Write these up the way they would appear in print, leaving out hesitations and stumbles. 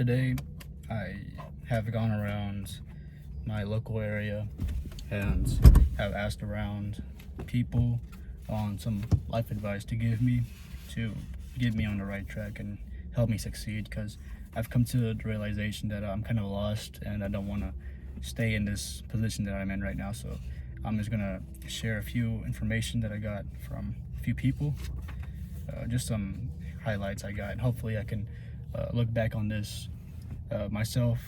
Today, I have gone around my local area and have asked around people on some life advice to get me on the right track and help me succeed, because I've come to the realization that I'm kind of lost and I don't want to stay in this position that I'm in right now. So I'm just gonna share a few information that I got from a few people, just some highlights I got, and hopefully I can look back on this myself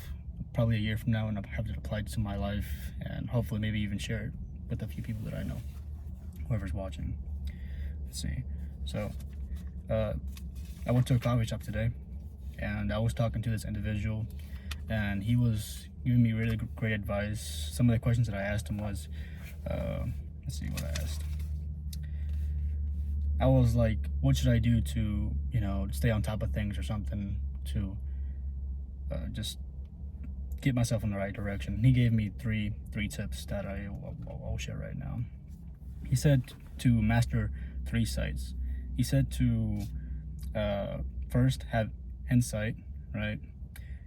probably a year from now and I'll have it applied to my life, and hopefully maybe even share it with a few people that I know, whoever's watching. Let's see. So I went to a coffee shop today and I was talking to this individual, and he was giving me really great advice. Some of the questions that I asked him was, let's see what I asked. I was like, what should I do to, stay on top of things or something, to just get myself in the right direction. And he gave me three tips that I'll share right now. He said to master 3 sights. He said to first have insight, right?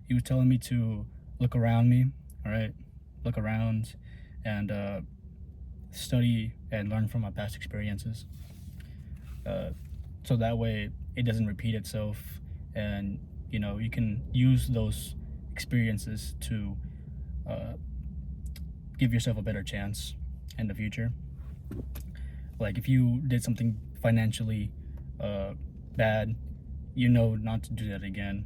He was telling me to look around me, all right? Look around and study and learn from my past experiences. So that way it doesn't repeat itself, and you can use those experiences to give yourself a better chance in the future. Like if you did something financially bad, not to do that again,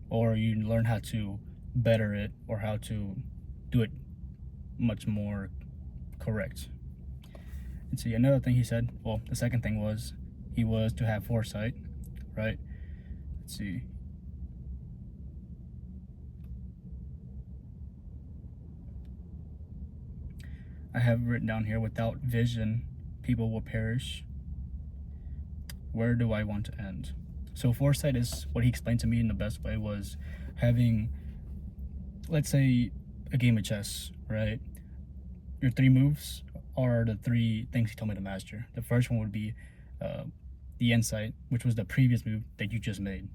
or you learn how to better it or how to do it much more correct. And see, another thing he said, well, the second thing was he was to have foresight, right? Let's see. I have written down here, without vision, people will perish. Where do I want to end? So foresight is what he explained to me in the best way was having, let's say, a game of chess, right? Your 3 moves are the 3 things he told me to master. The first one would be the insight, which was the previous move that you just made.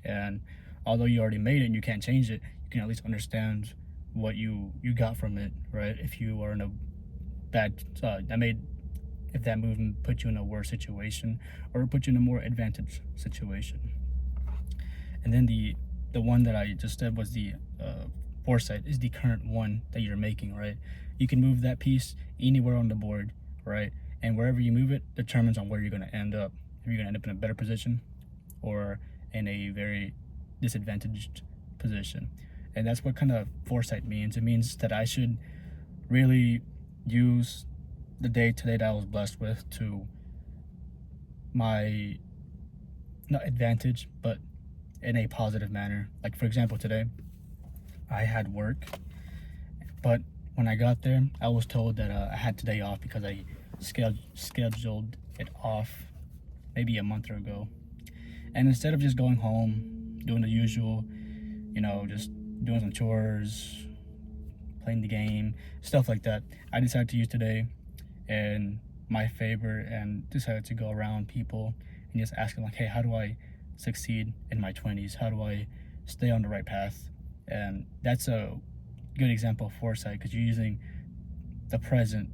And although you already made it and you can't change it, you can at least understand what you got from it, right? If you are in a bad, if that move put you in a worse situation or put you in a more advantaged situation. And then the one that I just said was the foresight, is the current one that you're making, right? You can move that piece anywhere on the board, right? And wherever you move it determines on where you're going to end up. If you're going to end up in a better position or in a very disadvantaged position. And that's what kind of foresight means. It means that I should really use the day today that I was blessed with to my, not advantage, but in a positive manner. Like for example, today I had work, but when I got there, I was told that I had today off because I scheduled it off maybe a month ago. And instead of just going home, doing the usual, just doing some chores, playing the game, stuff like that, I decided to use today in my favor and decided to go around people and just ask them like, hey, how do I succeed in my 20s? How do I stay on the right path? And that's a good example of foresight, because you're using the present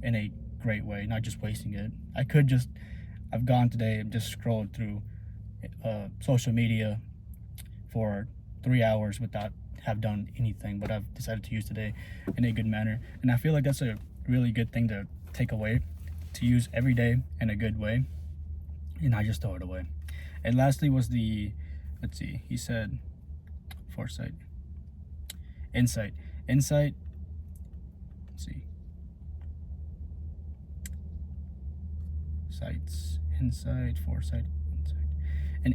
in a great way, not just wasting it. I've gone today and just scrolled through social media for 3 hours without have done anything, but I've decided to use today in a good manner. And I feel like that's a really good thing to take away, to use every day in a good way, and not just throw it away. And lastly was let's see, he said foresight, insight, let's see, sights, insight, foresight,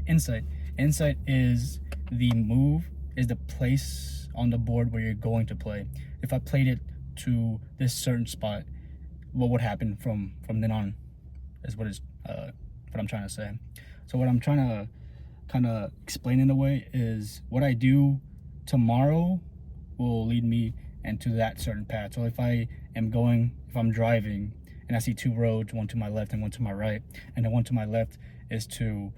insight. And insight is the move, is the place on the board where you're going to play. If I played it to this certain spot, what would happen from then on is what I'm trying to say. So what I'm trying to kind of explain in a way is what I do tomorrow will lead me into that certain path. So if I'm driving and I see 2 roads, one to my left and one to my right, and the one to my left is to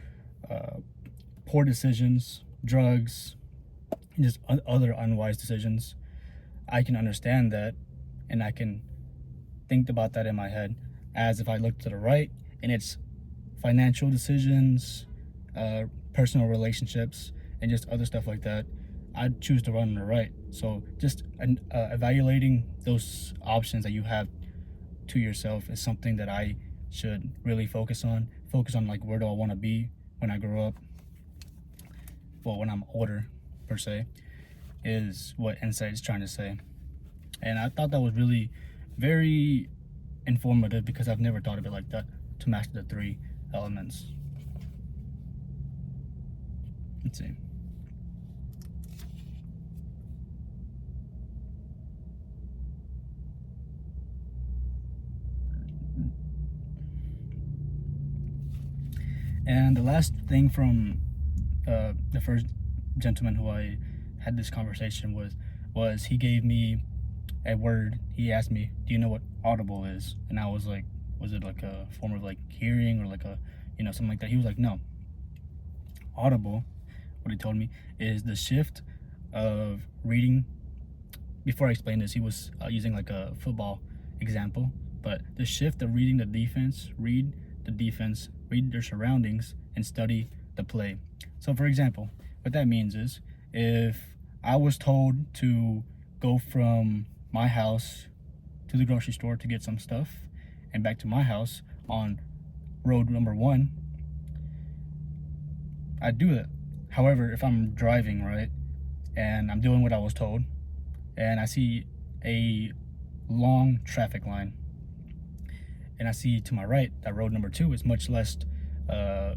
poor decisions, drugs, and just other unwise decisions, I can understand that, and I can think about that in my head. As if I look to the right and it's financial decisions, uh, personal relationships, and just other stuff like that, I'd choose to run on the right. So just evaluating those options that you have to yourself is something that I should really focus on. Focus on like, where do I want to be when I grow up? Well, when I'm older, per se, is what Insight is trying to say. And I thought that was really very informative because I've never thought of it like that, to master the three elements. Let's see. And the last thing from the first gentleman who I had this conversation with was he gave me a word. He asked me, "Do you know what audible is?" And I was like, "Was it like a form of like hearing or like a, something like that?" He was like, "No. Audible," what he told me, is the shift of reading. Before I explained this, he was using like a football example, but the shift of reading the defense, read the defense, read their surroundings, and study the play. So, for example, what that means is if I was told to go from my house to the grocery store to get some stuff and back to my house on road number one, I'd do it. However, if I'm driving, right, and I'm doing what I was told, and I see a long traffic line, and I see to my right that road number two is much less uh,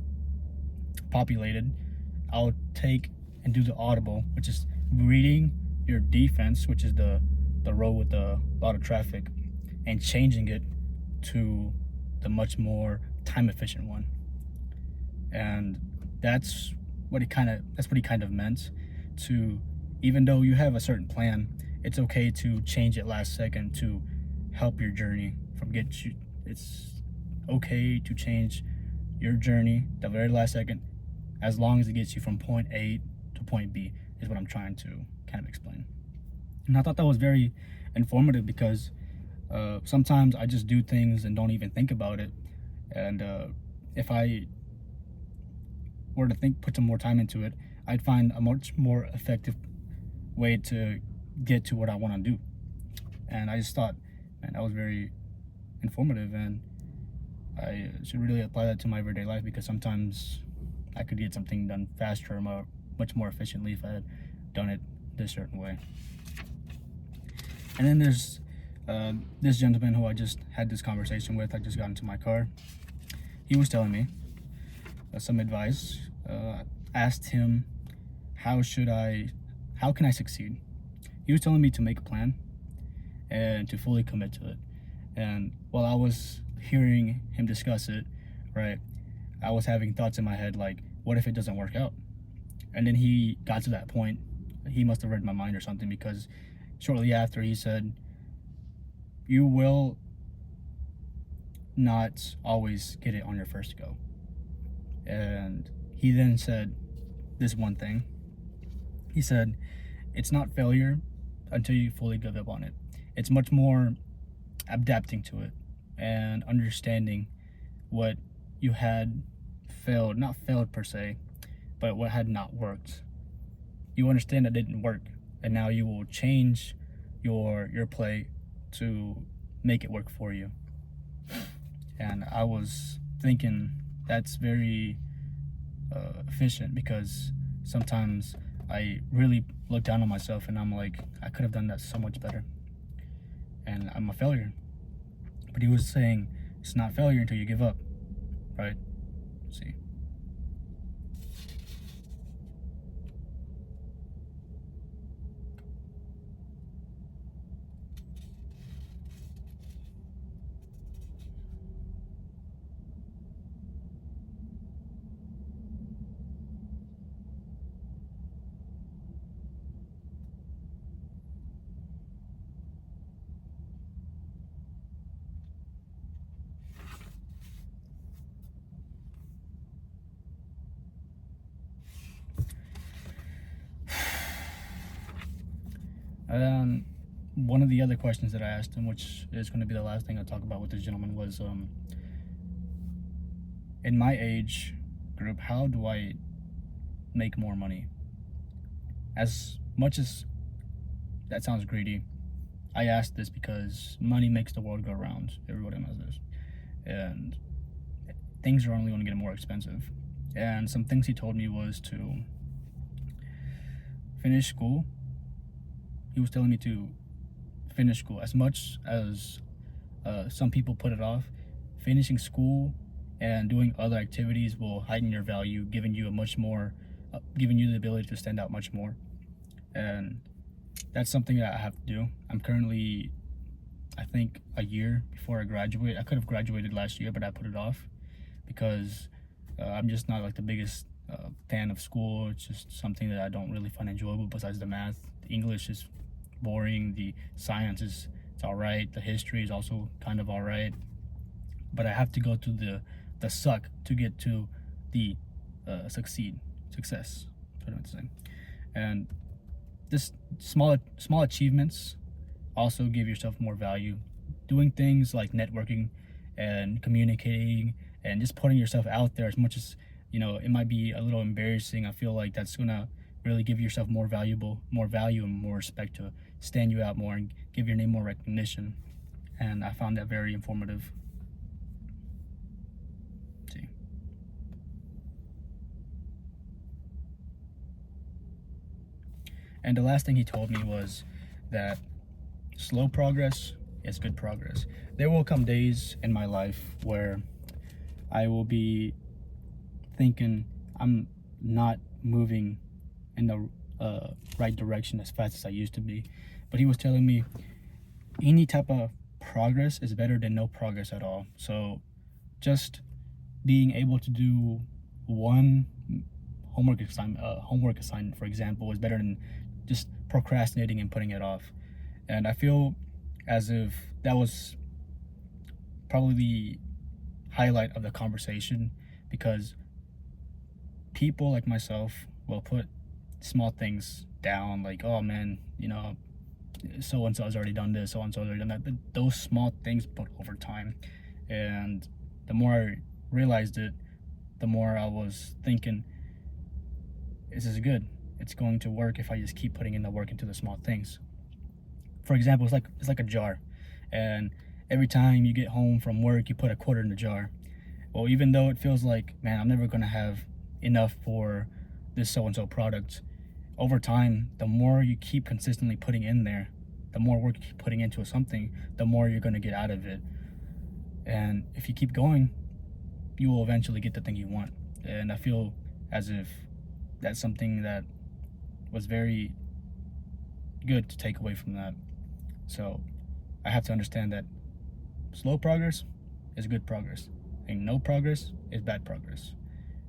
populated, I'll take and do the audible, which is reading your defense, which is the road with a lot of traffic, and changing it to the much more time efficient one. And that's what he kind of meant. To, even though you have a certain plan, it's okay to change it last second to help your journey from get you. It's okay to change your journey the very last second, as long as it gets you from point A to point B, is what I'm trying to kind of explain. And I thought that was very informative because sometimes I just do things and don't even think about it. And if I were to put some more time into it, I'd find a much more effective way to get to what I want to do. And I just thought, man, that was very informative, and I should really apply that to my everyday life, because sometimes I could get something done faster, much more efficiently, if I had done it this certain way. And then there's this gentleman who I just had this conversation with. I just got into my car. He was telling me some advice. Asked him, how can I succeed? He was telling me to make a plan and to fully commit to it. And while I was hearing him discuss it, right, I was having thoughts in my head like, what if it doesn't work out? And then he got to that point. He must have read my mind or something, because shortly after he said, you will not always get it on your first go. And he then said this one thing. He said, it's not failure until you fully give up on it. It's much more adapting to it and understanding what you had failed, not failed per se, but what had not worked. You understand that it didn't work, and now you will change your play to make it work for you. And I was thinking that's very efficient, because sometimes I really look down on myself and I'm like, I could have done that so much better, and I'm a failure. But he was saying it's not failure until you give up, right? See. And one of the other questions that I asked him, which is going to be the last thing I talk about with this gentleman, was in my age group, how do I make more money? As much as that sounds greedy, I asked this because money makes the world go round. Everybody knows this. And things are only going to get more expensive. And some things he told me was to finish school. He was telling me to finish school. As much as some people put it off, finishing school and doing other activities will heighten your value, giving you giving you the ability to stand out much more. And that's something that I have to do. I'm currently, I think, a year before I graduate. I could have graduated last year, but I put it off because I'm just not like the biggest fan of school. It's just something that I don't really find enjoyable besides the math. The English is boring. The science it's all right. The history is also kind of all right. But I have to go through the suck to get to the success. That's what I meant to say. And this small achievements also give yourself more value. Doing things like networking and communicating and just putting yourself out there, as much as it might be a little embarrassing, I feel like that's gonna really give yourself more value and more respect to stand you out more and give your name more recognition. And I found that very informative. See. And the last thing he told me was that slow progress is good progress. There will come days in my life where I will be thinking I'm not moving in the right direction as fast as I used to be. But he was telling me any type of progress is better than no progress at all. So just being able to do one homework assignment, for example, is better than just procrastinating and putting it off. And I feel as if that was probably the highlight of the conversation, because people like myself will put small things down, like, oh man, so and so has already done this, so and so has already done that. But those small things put over time. And the more I realized it, the more I was thinking, this is good. It's going to work if I just keep putting in the work into the small things. For example, it's like a jar, and every time you get home from work, you put a quarter in the jar. Well, even though it feels like, man, I'm never gonna have enough for this so-and-so product, over time, the more you keep consistently putting in there, the more work you keep putting into something, the more you're gonna get out of it. And if you keep going, you will eventually get the thing you want. And I feel as if that's something that was very good to take away from that. So I have to understand that slow progress is good progress, and no progress is bad progress.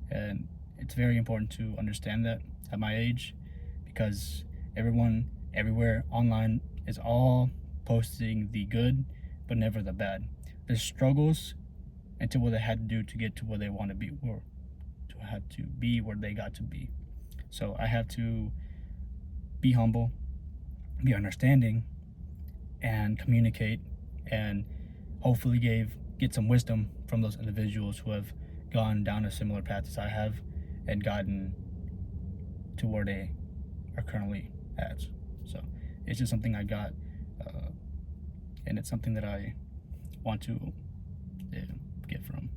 And it's very important to understand that at my age, because everyone everywhere online is all posting the good but never the bad. The struggles into what they had to do to get to where they want to be, or to have to be where they got to be. So I have to be humble, be understanding, and communicate, and hopefully get some wisdom from those individuals who have gone down a similar path as I have and gotten to where they are currently at. So it's just something I got, and it's something that I want to get from.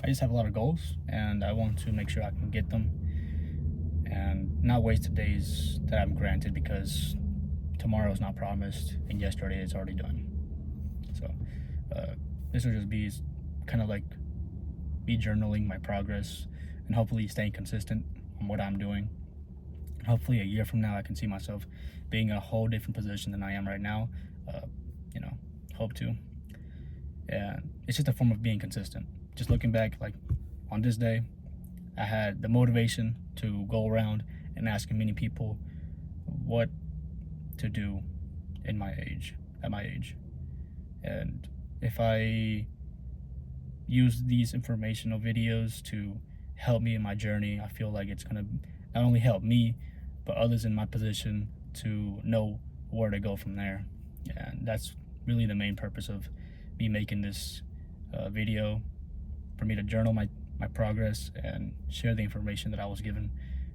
I just have a lot of goals, and I want to make sure I can get them and not waste the days that I'm granted, because tomorrow is not promised and yesterday is already done. So this will just be kind of like me journaling my progress and hopefully staying consistent on what I'm doing. Hopefully a year from now I can see myself being in a whole different position than I am right now. Hope to. And it's just a form of being consistent. Just looking back, like on this day, I had the motivation to go around and asking many people what to do at my age. And if I use these informational videos to help me in my journey. I feel like it's gonna not only help me, but others in my position to know where to go from there. And that's really the main purpose of me making this video, for me to journal my progress and share the information that I was given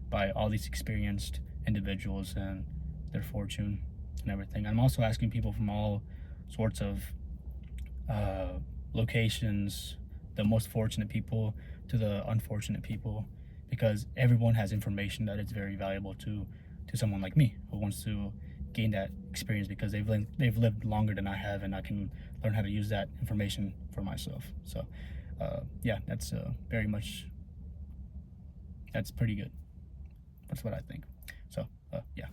by all these experienced individuals and their fortune and everything. I'm also asking people from all sorts of locations, the most fortunate people to the unfortunate people, because everyone has information that is very valuable to someone like me who wants to gain that experience, because they've lived longer than I have, and I can learn how to use that information for myself. So yeah, that's that's pretty good. That's what I think. So yeah.